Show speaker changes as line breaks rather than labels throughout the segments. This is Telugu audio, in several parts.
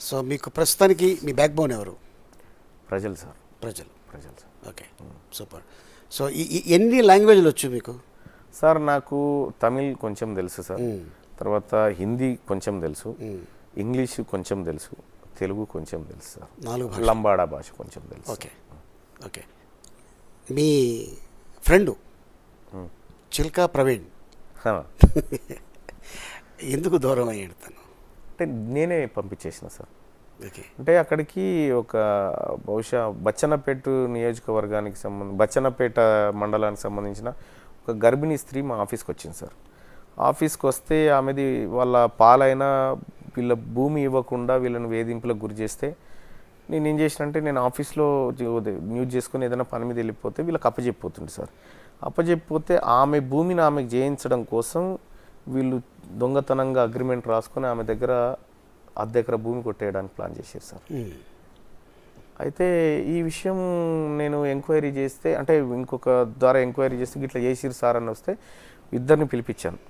సో మీకు ప్రస్తుతానికి మీ బ్యాక్ బోన్ ఎవరు?
ప్రజలు సార్.
ప్రజలు.
ప్రజలు సార్.
Okay, super. సో ఎన్ని లాంగ్వేజ్లు వచ్చు మీకు?
సార్ నాకు తమిళ్ కొంచెం తెలుసు సార్, తర్వాత హిందీ కొంచెం తెలుసు, ఇంగ్లీష్ కొంచెం తెలుసు, తెలుగు కొంచెం తెలుసు సార్,
4 భాష,
లంబాడా భాష కొంచెం తెలుసు.
Okay okay. మీ ఫ్రెండు చిల్కా ప్రవీణ్ ఎందుకు దూరం అయ్యాడు తను?
అంటే నేనే పంపించేసిన సార్.
ఓకే.
అంటే అక్కడికి ఒక బహుశా బచ్చన్నపేట నియోజకవర్గానికి బచ్చన్నపేట మండలానికి సంబంధించిన ఒక గర్భిణీ స్త్రీ మా ఆఫీస్కి వచ్చింది సార్. ఆఫీస్కి వస్తే ఆమెది వాళ్ళ పాలైనా వీళ్ళ భూమి ఇవ్వకుండా వీళ్ళని వేధింపులకు గురి చేస్తే నేను ఏం చేసినంటే నేను ఆఫీస్లో న్యూస్ చేసుకుని ఏదైనా పని మీద వెళ్ళిపోతే వీళ్ళకి అప్పచెప్పిపోతుంది సార్. అప్పచెప్పిపోతే ఆమె భూమిని ఆమెకు చేయించడం కోసం వీళ్ళు దొంగతనంగా అగ్రిమెంట్ రాసుకొని ఆమె దగ్గర అర్ధ ఎకరా భూమి కొట్టేయడానికి ప్లాన్ చేశారు సార్. అయితే ఈ విషయం నేను ఎంక్వైరీ చేస్తే, అంటే ఇంకొక ద్వారా ఎంక్వైరీ చేస్తే ఇట్లా చేసిరు సార్ అని వస్తే ఇద్దరిని పిలిపించాను.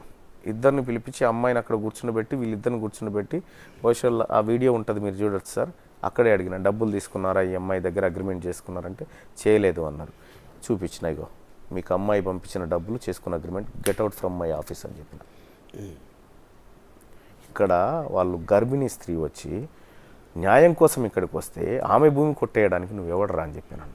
ఇద్దరిని పిలిపించి అమ్మాయిని అక్కడ కూర్చుండబెట్టి వీళ్ళిద్దరిని కూర్చుండబెట్టి బహుశా ఆ వీడియో ఉంటుంది మీరు చూడొచ్చు సార్. అక్కడే అడిగిన డబ్బులు తీసుకున్నారా ఈ అమ్మాయి దగ్గర అగ్రిమెంట్ చేసుకున్నారంటే చేయలేదు అన్నారు. చూపించిన ఇగో మీకు అమ్మాయి పంపించిన డబ్బులు చేసుకున్న agreement, get out from my office అని చెప్పిన. ఇక్కడ వాళ్ళు గర్భిణీ స్త్రీ వచ్చి న్యాయం కోసం ఇక్కడికి వస్తే ఆమె భూమి కొట్టేయడానికి నువ్వు ఎవడరా అని చెప్పాను.